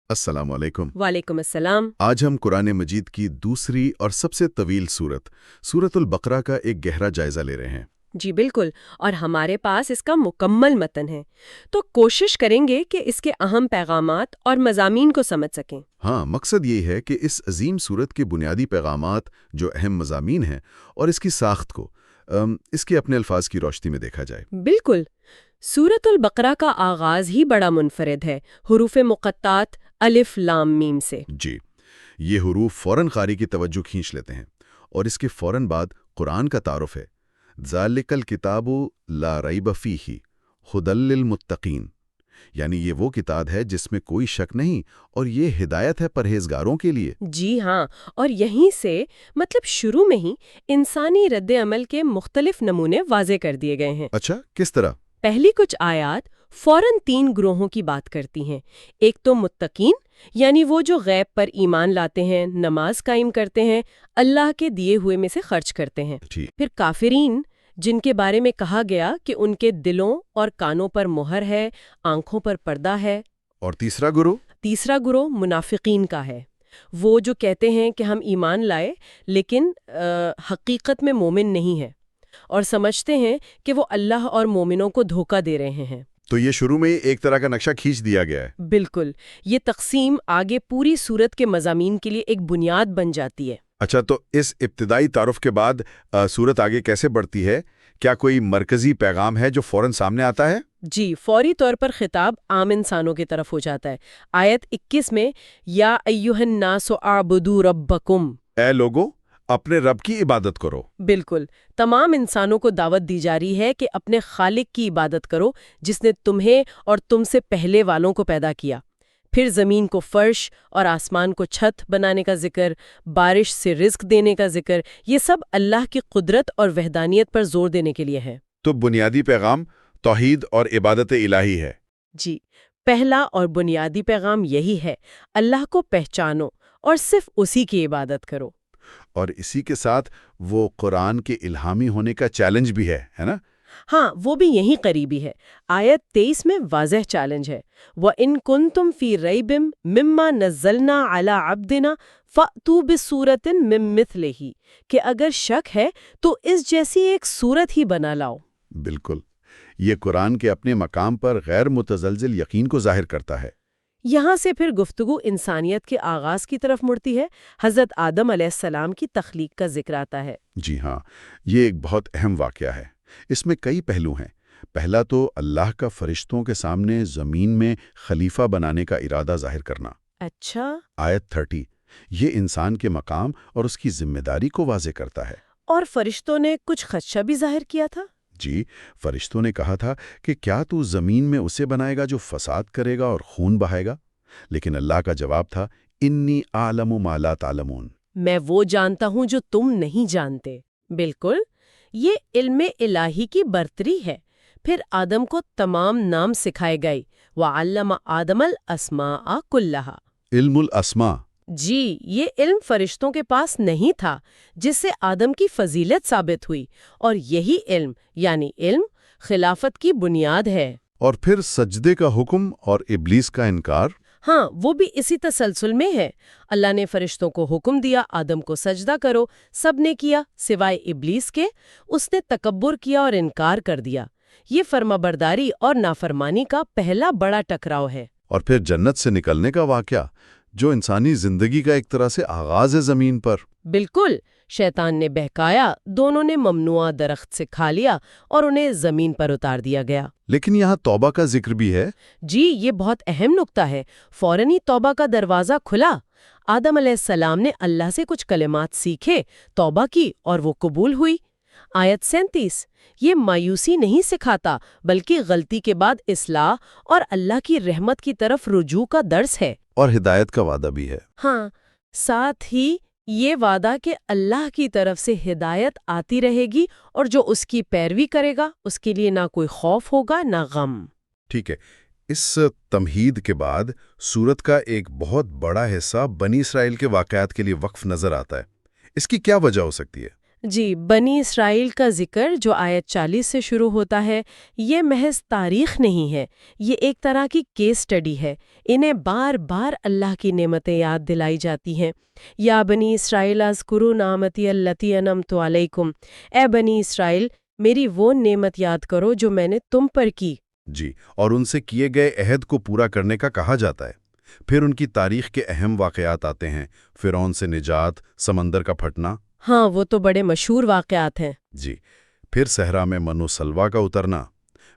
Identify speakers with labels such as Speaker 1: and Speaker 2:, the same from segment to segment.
Speaker 1: السلام علیکم۔
Speaker 2: وعلیکم السلام۔
Speaker 1: آج ہم قرآن مجید کی دوسری اور سب سے طویل سورت البقرہ کا ایک گہرا جائزہ لے رہے ہیں۔
Speaker 2: جی بالکل، اور ہمارے پاس اس کا مکمل متن ہے، تو کوشش کریں گے کہ اس کے اہم پیغامات اور مضامین کو سمجھ سکیں۔
Speaker 1: ہاں، مقصد یہ ہے کہ اس عظیم سورت کے بنیادی پیغامات جو اہم مضامین ہیں اور اس کی ساخت کو اس کے اپنے الفاظ کی روشنی میں دیکھا جائے۔
Speaker 2: بالکل، سورت البقرہ کا آغاز ہی بڑا منفرد ہے، حروف مقطعات الف لام میم سے۔
Speaker 1: جی، یہ حروف فوراً قاری کی توجہ کھینچ لیتے ہیں، اور اس کے فوراً بعد قرآن کا تعارف ہے۔ ذالک الکتاب لا ریب فیہ ھدی للمتقین، یعنی یہ وہ کتاب ہے جس میں کوئی شک نہیں اور یہ ہدایت ہے پرہیزگاروں کے لیے۔
Speaker 2: جی ہاں، اور یہیں سے مطلب شروع میں ہی انسانی رد عمل کے مختلف نمونے واضح کر دیے گئے ہیں۔
Speaker 1: اچھا، کس طرح؟
Speaker 2: پہلی کچھ آیات فوراً 3 گروہوں کی بات کرتی ہیں۔ ایک تو متقین، یعنی وہ جو غیب پر ایمان لاتے ہیں، نماز قائم کرتے ہیں، اللہ کے دیے ہوئے میں سے خرچ کرتے ہیں۔ پھر کافرین، جن کے بارے میں کہا گیا کہ ان کے دلوں اور کانوں پر مہر ہے، آنکھوں پر پردہ ہے۔
Speaker 1: اور تیسرا گروہ؟
Speaker 2: تیسرا گروہ منافقین کا ہے، وہ جو کہتے ہیں کہ ہم ایمان لائے لیکن حقیقت میں مومن نہیں ہیں، اور سمجھتے ہیں کہ وہ اللہ اور مومنوں کو دھوکہ دے رہے ہیں۔
Speaker 1: تو یہ شروع میں ایک طرح کا نقشہ کھینچ دیا گیا ہے۔
Speaker 2: بالکل، یہ تقسیم آگے پوری سورت کے مضامین کے لیے ایک بنیاد بن جاتی ہے۔
Speaker 1: اچھا، تو اس ابتدائی تعارف کے بعد سورت آگے کیسے بڑھتی ہے؟ کیا کوئی مرکزی پیغام ہے جو فوراً سامنے آتا ہے؟
Speaker 2: جی، فوری طور پر خطاب عام انسانوں کی طرف ہو جاتا ہے۔ آیت 21 میں یا ایھا الناس اعبدوا ربکم،
Speaker 1: اے لوگو، اپنے رب کی عبادت کرو۔
Speaker 2: بالکل، تمام انسانوں کو دعوت دی جا رہی ہے کہ اپنے خالق کی عبادت کرو جس نے تمہیں اور تم سے پہلے والوں کو پیدا کیا۔ پھر زمین کو فرش اور آسمان کو چھت بنانے کا ذکر، بارش سے رزق دینے کا ذکر، یہ سب اللہ کی قدرت اور وحدانیت پر زور دینے کے لیے ہے۔
Speaker 1: تو بنیادی پیغام توحید اور عبادت الہی ہے۔
Speaker 2: جی، پہلا اور بنیادی پیغام یہی ہے، اللہ کو پہچانو اور صرف اسی کی عبادت کرو۔
Speaker 1: اور اسی کے ساتھ وہ قرآن کے الہامی ہونے کا چیلنج بھی ہے نا؟
Speaker 2: ہاں، وہ بھی یہیں قریبی ہے۔ آیت 23 میں واضح چیلنج ہے، وَإِن كُنتُمْ فِي رَيْبٍ مِّمَّا نَزَّلْنَا عَلَىٰ عَبْدِنَا فَأْتُوا بِسُورَةٍ مِّن مِّثْلِهِ، کہ اگر شک ہے تو اس جیسی ایک سورت ہی بنا لاؤ۔
Speaker 1: بالکل، یہ قرآن کے اپنے مقام پر غیر متزلزل یقین کو ظاہر کرتا ہے۔
Speaker 2: یہاں سے پھر گفتگو انسانیت کے آغاز کی طرف مڑتی ہے۔ حضرت آدم علیہ السلام کی تخلیق کا ذکر آتا ہے۔
Speaker 1: جی ہاں، یہ ایک بہت اہم واقعہ ہے۔ اس میں کئی پہلو ہیں۔ پہلا تو اللہ کا فرشتوں کے سامنے زمین میں خلیفہ بنانے کا ارادہ ظاہر کرنا۔
Speaker 2: اچھا،
Speaker 1: آیت 30 یہ انسان کے مقام اور اس کی ذمہ داری کو واضح کرتا ہے۔
Speaker 2: اور فرشتوں نے کچھ خدشہ بھی ظاہر کیا تھا۔
Speaker 1: جی، فرشتوں نے کہا تھا کہ کیا تو زمین میں اسے بنائے گا جو فساد کرے گا اور خون بہائے گا؟ لیکن اللہ کا جواب تھا، انی اعلم ما لا تعلمون،
Speaker 2: میں وہ جانتا ہوں جو تم نہیں جانتے۔ بالکل، یہ علم الہی کی برتری ہے۔ پھر آدم کو تمام نام سکھائے گئے، وَعَلَّمَ آدَمَ الْأَسْمَاءَ كُلَّهَا،
Speaker 1: علم الاسماء۔
Speaker 2: جی، یہ علم فرشتوں کے پاس نہیں تھا، جس سے آدم کی فضیلت ثابت ہوئی، اور یہی علم یعنی علم خلافت کی بنیاد ہے۔
Speaker 1: اور پھر سجدے کا حکم اور ابلیس کا انکار۔
Speaker 2: ہاں، وہ بھی اسی تسلسل میں ہے۔ اللہ نے فرشتوں کو حکم دیا، آدم کو سجدہ کرو، سب نے کیا سوائے ابلیس کے۔ اس نے تکبر کیا اور انکار کر دیا۔ یہ فرمانبرداری اور نافرمانی کا پہلا بڑا ٹکراؤ ہے۔
Speaker 1: اور پھر جنت سے نکلنے کا واقعہ، جو انسانی زندگی کا ایک طرح سے آغاز ہے زمین پر۔
Speaker 2: بالکل، شیطان نے بہکایا، دونوں نے ممنوعہ درخت سے کھا لیا اور انہیں زمین پر اتار دیا گیا۔
Speaker 1: لیکن یہاں توبہ کا ذکر بھی ہے۔
Speaker 2: جی، یہ بہت اہم نکتہ ہے۔ فوراً ہی توبہ کا دروازہ کھلا۔ آدم علیہ السلام نے اللہ سے کچھ کلمات سیکھے، توبہ کی، اور وہ قبول ہوئی۔ آیت 37 یہ مایوسی نہیں سکھاتا، بلکہ غلطی کے بعد اصلاح اور اللہ کی رحمت کی طرف رجوع کا درس ہے۔
Speaker 1: اور ہدایت کا وعدہ بھی ہے۔
Speaker 2: ہاں، ساتھ ہی یہ وعدہ کہ اللہ کی طرف سے ہدایت آتی رہے گی، اور جو اس کی پیروی کرے گا اس کے لیے نہ کوئی خوف ہوگا نہ غم۔
Speaker 1: ٹھیک ہے، اس تمہید کے بعد سورت کا ایک بہت بڑا حصہ بنی اسرائیل کے واقعات کے لیے وقف نظر آتا ہے۔ اس کی کیا وجہ ہو سکتی ہے؟
Speaker 2: جی، بنی اسرائیل کا ذکر جو آیت 40 سے شروع ہوتا ہے، یہ محض تاریخ نہیں ہے، یہ ایک طرح کی کیس سٹڈی ہے۔ انہیں بار بار اللہ کی نعمتیں یاد دلائی جاتی ہیں۔ یا بنی اسرائیل اذکروا نعمتی التی انعمت علیکم، اے بنی اسرائیل میری وہ نعمت یاد کرو جو میں نے تم پر کی۔
Speaker 1: جی، اور ان سے کیے گئے عہد کو پورا کرنے کا کہا جاتا ہے۔ پھر ان کی تاریخ کے اہم واقعات آتے ہیں، فرعون سے نجات، سمندر کا پھٹنا۔
Speaker 2: ہاں، وہ تو بڑے مشہور واقعات ہیں۔
Speaker 1: جی، پھر صحرا میں من و سلوا کا اترنا،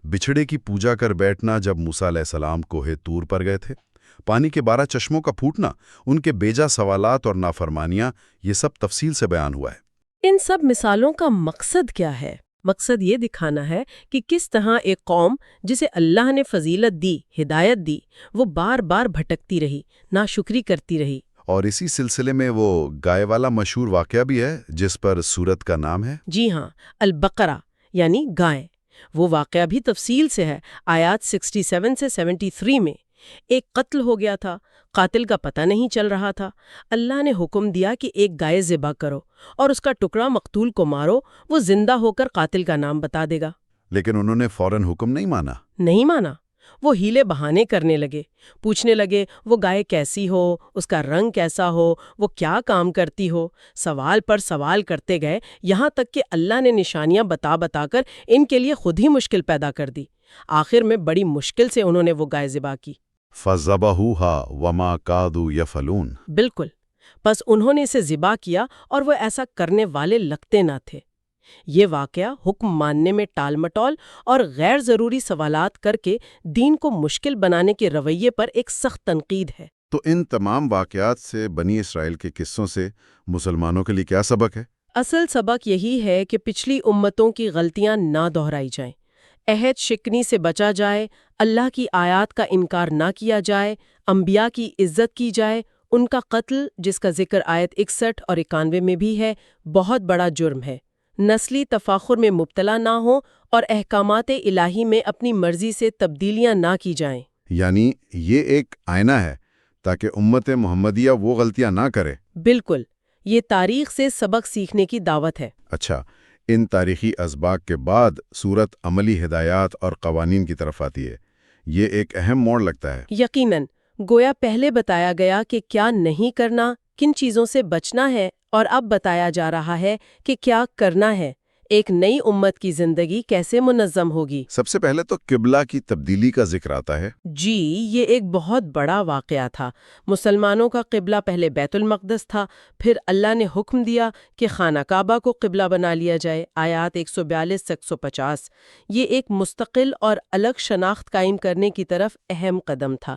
Speaker 1: بچھڑے کی پوجا کر بیٹھنا جب موسیٰ علیہ السلام کوہ طور پر گئے تھے، پانی کے 12 چشموں کا پھوٹنا، ان کے بیجا سوالات اور نافرمانیاں، یہ سب تفصیل سے بیان ہوا ہے۔
Speaker 2: ان سب مثالوں کا مقصد کیا ہے؟ مقصد یہ دکھانا ہے کہ کس طرح ایک قوم جسے اللہ نے فضیلت دی، ہدایت دی، وہ بار بار بھٹکتی رہی، ناشکری کرتی رہی۔
Speaker 1: اور اسی سلسلے میں وہ گائے والا مشہور واقعہ بھی ہے جس پر سورت کا نام ہے۔
Speaker 2: جی ہاں، البقرہ یعنی گائے۔ وہ واقعہ بھی تفصیل سے ہے۔ آیات 67 سے 73 میں ایک قتل ہو گیا تھا، قاتل کا پتہ نہیں چل رہا تھا۔ اللہ نے حکم دیا کہ ایک گائے ذبح کرو اور اس کا ٹکڑا مقتول کو مارو، وہ زندہ ہو کر قاتل کا نام بتا دے گا۔
Speaker 1: لیکن انہوں نے فوراً حکم نہیں مانا۔
Speaker 2: نہیں مانا، وہ ہیلے بہانے کرنے لگے، پوچھنے لگے وہ گائے کیسی ہو، اس کا رنگ کیسا ہو، وہ کیا کام کرتی ہو۔ سوال پر سوال کرتے گئے، یہاں تک کہ اللہ نے نشانیاں بتا بتا کر ان کے لیے خود ہی مشکل پیدا کر دی۔ آخر میں بڑی مشکل سے انہوں نے وہ گائے ذبح کی۔
Speaker 1: فَذَبَحُوهَا وَمَا كَادُوا يَفْعَلُونَ۔
Speaker 2: بالکل، پس انہوں نے اسے ذبح کیا اور وہ ایسا کرنے والے لگتے نہ تھے۔ یہ واقعہ حکم ماننے میں ٹال مٹول اور غیر ضروری سوالات کر کے دین کو مشکل بنانے کے رویے پر ایک سخت تنقید ہے۔
Speaker 1: تو ان تمام واقعات سے، بنی اسرائیل کے قصوں سے مسلمانوں کے لیے کیا سبق ہے؟
Speaker 2: اصل سبق یہی ہے کہ پچھلی امتوں کی غلطیاں نہ دہرائی جائیں، عہد شکنی سے بچا جائے، اللہ کی آیات کا انکار نہ کیا جائے، انبیاء کی عزت کی جائے۔ ان کا قتل، جس کا ذکر آیت 61 اور 91 میں بھی ہے، بہت بڑا جرم ہے۔ نسلی تفاخر میں مبتلا نہ ہوں اور احکامات الہی میں اپنی مرضی سے تبدیلیاں نہ کی جائیں۔
Speaker 1: یعنی یہ ایک آئینہ ہے تاکہ امت محمدیہ وہ غلطیاں نہ کرے۔
Speaker 2: بالکل، یہ تاریخ سے سبق سیکھنے کی دعوت ہے۔
Speaker 1: اچھا، ان تاریخی اسباق کے بعد سورت عملی ہدایات اور قوانین کی طرف آتی ہے۔ یہ ایک اہم موڑ لگتا ہے۔
Speaker 2: یقیناً، گویا پہلے بتایا گیا کہ کیا نہیں کرنا، کن چیزوں سے بچنا ہے، اور اب بتایا جا رہا ہے کہ کیا کرنا ہے۔ ایک نئی امت کی زندگی کیسے منظم ہوگی۔
Speaker 1: سب سے پہلے تو قبلہ کی تبدیلی کا ذکر آتا ہے۔
Speaker 2: جی، یہ ایک بہت بڑا واقعہ تھا۔ مسلمانوں کا قبلہ پہلے بیت المقدس تھا، پھر اللہ نے حکم دیا کہ خانہ کعبہ کو قبلہ بنا لیا جائے۔ آیات 142 سے 150۔ یہ ایک مستقل اور الگ شناخت قائم کرنے کی طرف اہم قدم تھا۔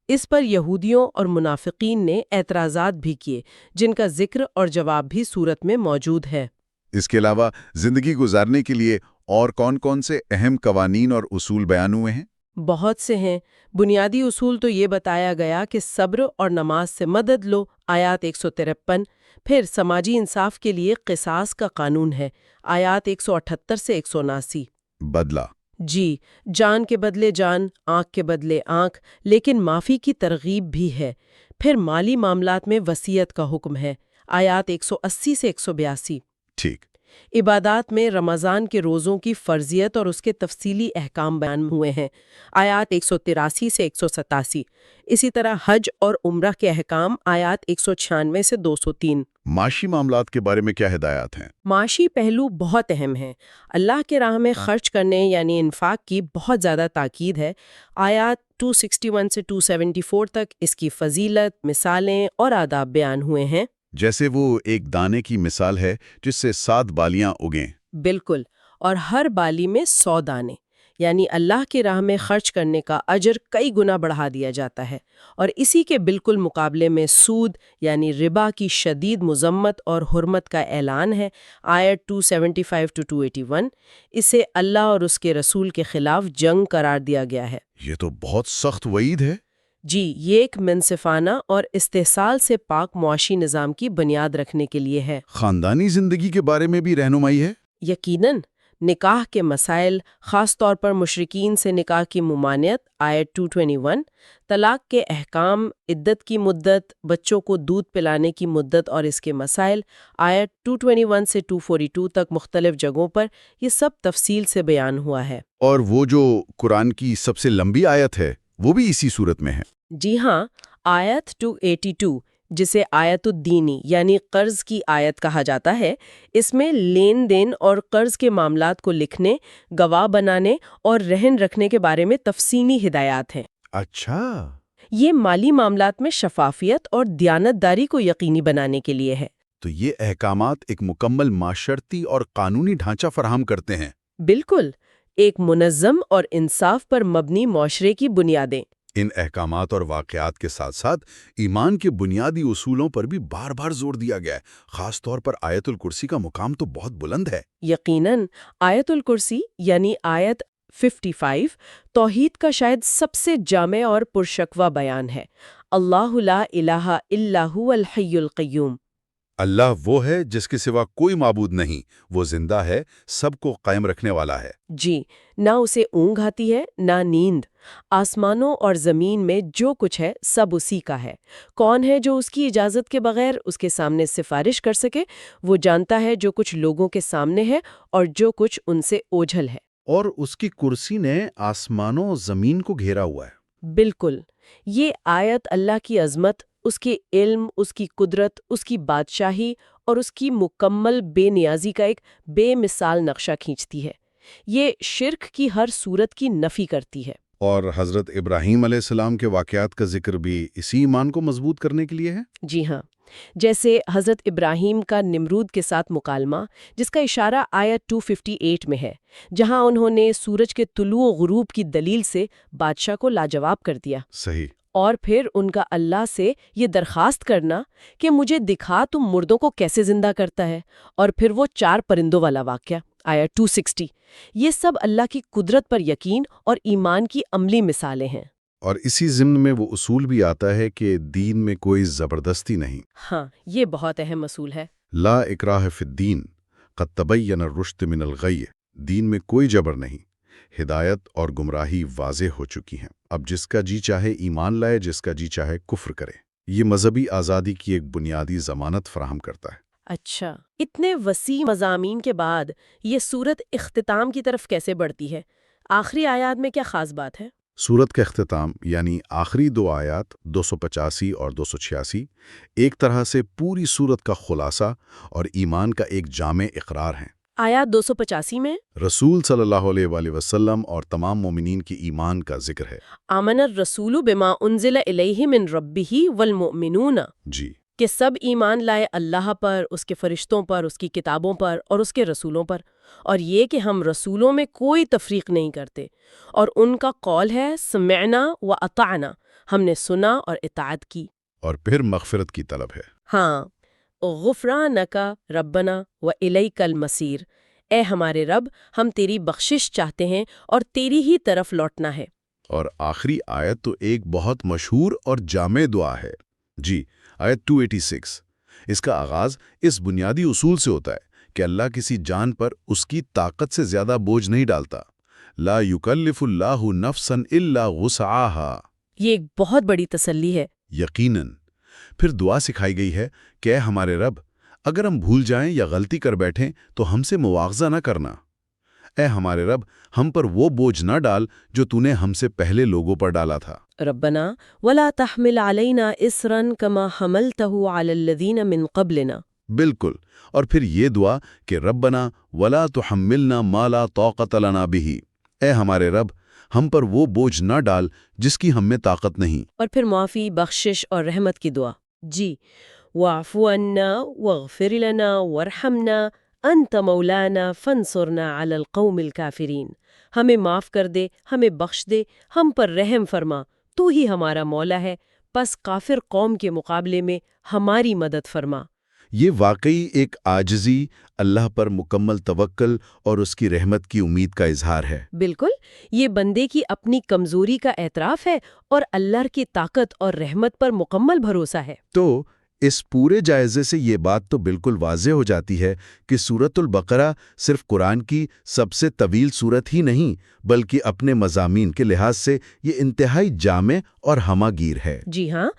Speaker 2: اس پر یہودیوں اور منافقین نے اعتراضات بھی کیے، جن کا ذکر اور جواب بھی سورت میں موجود ہے۔
Speaker 1: اس کے علاوہ زندگی گزارنے کے لیے اور کون کون سے اہم قوانین اور اصول بیان ہوئے ہیں؟
Speaker 2: بہت سے ہیں۔ بنیادی اصول تو یہ بتایا گیا کہ صبر اور نماز سے مدد لو، آیات 153۔ پھر سماجی انصاف کے لیے قصاص کا قانون ہے، آیات 178 سے 179۔
Speaker 1: بدلہ۔
Speaker 2: جی، جان کے بدلے جان، آنکھ کے بدلے آنکھ، لیکن معافی کی ترغیب بھی ہے۔ پھر مالی معاملات میں وصیت کا حکم ہے، آیات 180 سے 182۔
Speaker 1: ٹھیک۔
Speaker 2: عبادات میں رمضان کے روزوں کی فرضیت اور اس کے تفصیلی احکام بیان ہوئے ہیں، آیات 183 سے 187۔ اسی طرح حج اور عمرہ کے احکام، آیات 196 سے 203۔
Speaker 1: معاشی معاملات کے بارے میں کیا ہدایات ہیں؟
Speaker 2: معاشی پہلو بہت اہم ہیں۔ اللہ کے راہ میں خرچ کرنے یعنی انفاق کی بہت زیادہ تاکید ہے۔ آیات 261 سے 274 تک اس کی فضیلت، مثالیں اور آداب بیان ہوئے ہیں۔
Speaker 1: جیسے وہ ایک دانے کی مثال ہے جس سے 7 بالیاں اگیں۔
Speaker 2: بالکل، اور ہر بالی میں 100 دانے، یعنی اللہ کی راہ میں خرچ کرنے کا اجر کئی گنا بڑھا دیا جاتا ہے۔ اور اسی کے بالکل مقابلے میں سود یعنی ربا کی شدید مذمت اور حرمت کا اعلان ہے، آیت 275 to 281۔ اسے اللہ اور اس کے رسول کے خلاف جنگ قرار دیا گیا ہے۔
Speaker 1: یہ تو بہت سخت وعید ہے۔
Speaker 2: جی، یہ ایک منصفانہ اور استحصال سے پاک معاشی نظام کی بنیاد رکھنے کے لیے ہے۔
Speaker 1: خاندانی زندگی کے بارے میں بھی رہنمائی ہے؟
Speaker 2: یقیناً، نکاح کے مسائل، خاص طور پر مشرکین سے نکاح کی ممانعت آیت 221، طلاق کے احکام، عدت کی مدت، بچوں کو دودھ پلانے کی مدت اور اس کے مسائل آیت 221 سے 242 تک مختلف جگہوں پر یہ سب تفصیل سے بیان ہوا ہے۔
Speaker 1: اور وہ جو قرآن کی سب سے لمبی آیت ہے وہ بھی اسی صورت میں ہے۔
Speaker 2: جی ہاں، آیت 282 جسے آیت الدینی یعنی قرض کی آیت کہا جاتا ہے، اس میں لین دین اور قرض کے معاملات کو لکھنے، گواہ بنانے اور رہن رکھنے کے بارے میں تفصیلی ہدایات ہیں۔
Speaker 1: اچھا،
Speaker 2: یہ مالی معاملات میں شفافیت اور دیانتداری کو یقینی بنانے کے لیے ہے۔
Speaker 1: تو یہ احکامات ایک مکمل معاشرتی اور قانونی ڈھانچہ فراہم کرتے ہیں۔
Speaker 2: بالکل، ایک منظم اور انصاف پر مبنی معاشرے کی بنیادیں۔
Speaker 1: ان احکامات اور واقعات کے ساتھ ساتھ ایمان کے بنیادی اصولوں پر بھی بار بار زور دیا گیا ہے۔ خاص طور پر آیت الکرسی کا مقام تو بہت بلند ہے۔
Speaker 2: یقیناً آیت الکرسی یعنی آیت 55 توحید کا شاید سب سے جامع اور پرشکوہ بیان ہے۔ اللہ لا الہ الا هو الحی القیوم۔
Speaker 1: اللہ وہ ہے جس کے سوا کوئی معبود نہیں، وہ زندہ ہے، سب کو قائم رکھنے والا ہے۔
Speaker 2: جی، نہ اسے اونگ آتی ہے نہ نیند۔ آسمانوں اور زمین میں جو کچھ ہے سب اسی کا ہے۔ کون ہے جو اس کی اجازت کے بغیر اس کے سامنے سفارش کر سکے؟ وہ جانتا ہے جو کچھ لوگوں کے سامنے ہے اور جو کچھ ان سے اوجھل ہے۔
Speaker 1: اور اس کی کرسی نے آسمانوں و زمین کو گھیرا ہوا ہے۔
Speaker 2: بالکل، یہ آیت اللہ کی عظمت، اس کے علم، اس کی قدرت، اس کی بادشاہی اور اس کی مکمل بے نیازی کا ایک بے مثال نقشہ کھینچتی ہے۔ یہ شرک کی ہر صورت کی نفی کرتی ہے۔
Speaker 1: اور حضرت ابراہیم علیہ السلام کے واقعات کا ذکر بھی اسی ایمان کو مضبوط کرنے کے لیے ہے۔
Speaker 2: جی ہاں، جیسے حضرت ابراہیم کا نمرود کے ساتھ مکالمہ، جس کا اشارہ آیت 258 میں ہے، جہاں انہوں نے سورج کے طلوع و غروب کی دلیل سے بادشاہ کو لاجواب کر دیا۔
Speaker 1: صحیح۔
Speaker 2: اور پھر ان کا اللہ سے یہ درخواست کرنا کہ مجھے دکھا تم مردوں کو کیسے زندہ کرتا ہے، اور پھر وہ 4 پرندوں والا واقعہ آیت 260، یہ سب اللہ کی قدرت پر یقین اور ایمان کی عملی مثالیں ہیں۔
Speaker 1: اور اسی ضمن میں وہ اصول بھی آتا ہے کہ دین میں کوئی زبردستی نہیں۔
Speaker 2: ہاں، یہ بہت اہم اصول ہے۔
Speaker 1: لا اکراہ فی الدین قد تبین الرشد من الغی، دین میں کوئی جبر نہیں، ہدایت اور گمراہی واضح ہو چکی ہیں۔ اب جس کا جی چاہے ایمان لائے، جس کا جی چاہے کفر کرے۔ یہ مذہبی آزادی کی ایک بنیادی ضمانت فراہم کرتا ہے۔
Speaker 2: اچھا، اتنے وسیع مضامین کے بعد یہ سورت اختتام کی طرف کیسے بڑھتی ہے؟ آخری آیات میں کیا خاص بات ہے؟
Speaker 1: سورت کا اختتام یعنی آخری 2 آیات 285 اور 286 ایک طرح سے پوری سورت کا خلاصہ اور ایمان کا ایک جامع اقرار ہیں۔
Speaker 2: آیات 285 میں
Speaker 1: رسول صلی اللہ علیہ وآلہ وسلم اور تمام مومنین کی ایمان کا ذکر ہے۔
Speaker 2: آمن الرسول بما انزل الیہ من ربہ والمؤمنون،
Speaker 1: جی،
Speaker 2: کہ سب ایمان لائے اللہ پر، اس کے فرشتوں پر، اس کی کتابوں پر اور اس کے رسولوں پر، اور یہ کہ ہم رسولوں میں کوئی تفریق نہیں کرتے، اور ان کا قول ہے سمعنا و اطعنا، ہم نے سنا اور اطاعت کی۔
Speaker 1: اور پھر مغفرت کی طلب ہے۔
Speaker 2: ہاں، غفرانک ربنا و الیک المصیر، اے ہمارے رب، ہم تیری بخشش چاہتے ہیں اور تیری ہی طرف لوٹنا ہے۔
Speaker 1: اور آخری آیت تو ایک بہت مشہور اور جامع دعا ہے۔ جی، آیت 286، اس کا آغاز اس بنیادی اصول سے ہوتا ہے کہ اللہ کسی جان پر اس کی طاقت سے زیادہ بوجھ نہیں ڈالتا۔ لا یکلف اللہ نفسا الا وسعہا۔
Speaker 2: یہ ایک بہت بڑی تسلی ہے۔
Speaker 1: یقیناً۔ پھر دعا سکھائی گئی ہے کہ اے ہمارے رب، اگر ہم بھول جائیں یا غلطی کر بیٹھیں تو ہم سے مواخذہ نہ کرنا۔ اے ہمارے رب، ہم پر وہ بوجھ نہ ڈال جو تو نے ہم سے پہلے لوگوں پر ڈالا تھا۔
Speaker 2: ربنا ولا تحمل علینا اسرا کما حملتہ علی الذین من قبلنا۔
Speaker 1: بالکل، اور پھر یہ دعا کہ ربنا ولا تحملنا ما لا طاقت لنا بہ، اے ہمارے رب، ہم پر وہ بوجھ نہ ڈال جس کی ہم میں طاقت نہیں۔
Speaker 2: اور پھر معافی، بخشش اور رحمت کی دعا۔ جی، واعف عنا واغفر لنا وارحمنا انت مولانا فانصرنا علی القوم الکافرین۔ ہمیں معاف کر دے، ہمیں بخش دے، ہم پر رحم فرما، تو ہی ہمارا مولا ہے، پس کافر قوم کے مقابلے میں ہماری مدد فرما۔
Speaker 1: یہ واقعی ایک عاجزی، اللہ پر مکمل توکل اور اس کی رحمت کی امید کا اظہار ہے۔
Speaker 2: بالکل، یہ بندے کی اپنی کمزوری کا اعتراف ہے اور اللہ کی طاقت اور رحمت پر مکمل بھروسہ ہے۔
Speaker 1: تو اس پورے جائزے سے یہ بات تو بالکل واضح ہو جاتی ہے کہ سورۃ البقرہ صرف قرآن کی سب سے طویل سورت ہی نہیں، بلکہ اپنے مضامین کے لحاظ سے یہ انتہائی جامع اور ہمہ گیر ہے۔
Speaker 2: جی ہاں،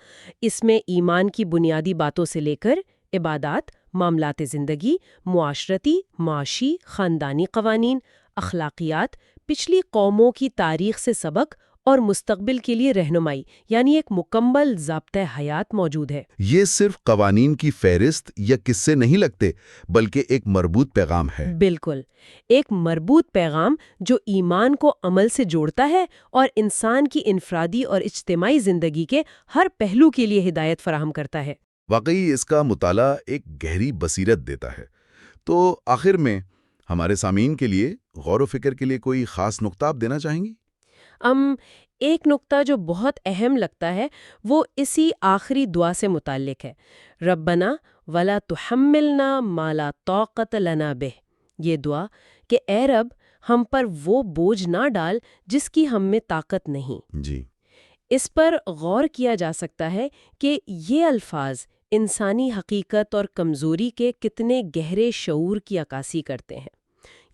Speaker 2: اس میں ایمان کی بنیادی باتوں سے لے کر عبادات، معاملات زندگی، معاشرتی، معاشی، خاندانی قوانین، اخلاقیات، پچھلی قوموں کی تاریخ سے سبق اور مستقبل کے لیے رہنمائی، یعنی ایک مکمل ضابطۂ حیات موجود ہے۔
Speaker 1: یہ صرف قوانین کی فہرست یا قصے نہیں لگتے، بلکہ ایک مربوط پیغام ہے۔
Speaker 2: بالکل، ایک مربوط پیغام جو ایمان کو عمل سے جوڑتا ہے اور انسان کی انفرادی اور اجتماعی زندگی کے ہر پہلو کے لیے ہدایت فراہم کرتا ہے۔
Speaker 1: واقعی اس کا مطالعہ ایک گہری بصیرت دیتا ہے۔ تو آخر میں ہمارے سامعین کے لیے غور و فکر کے لیے کوئی خاص نقطہ آپ دینا چاہیں گی؟
Speaker 2: ایک نقطہ جو بہت اہم لگتا ہے وہ اسی آخری دعا سے متعلق ہے، ربنا ولا تحملنا ما لا طاقت لنا بہ۔ یہ دعا کہ اے رب ہم پر وہ بوجھ نہ ڈال جس کی ہم میں طاقت نہیں۔
Speaker 1: جی،
Speaker 2: اس پر غور کیا جا سکتا ہے کہ یہ الفاظ انسانی حقیقت اور کمزوری کے کتنے گہرے شعور کی عکاسی کرتے ہیں۔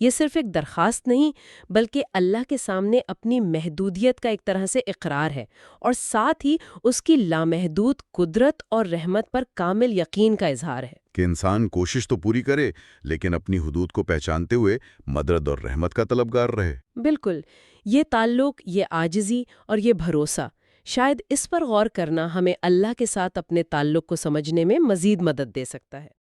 Speaker 2: یہ صرف ایک درخواست نہیں بلکہ اللہ کے سامنے اپنی محدودیت کا ایک طرح سے اقرار ہے، اور ساتھ ہی اس کی لامحدود قدرت اور رحمت پر کامل یقین کا اظہار ہے
Speaker 1: کہ انسان کوشش تو پوری کرے لیکن اپنی حدود کو پہچانتے ہوئے مدد اور رحمت کا طلبگار رہے۔
Speaker 2: بالکل، یہ تعلق، یہ عاجزی اور یہ بھروسہ، شاید اس پر غور کرنا ہمیں اللہ کے ساتھ اپنے تعلق کو سمجھنے میں مزید مدد دے سکتا ہے۔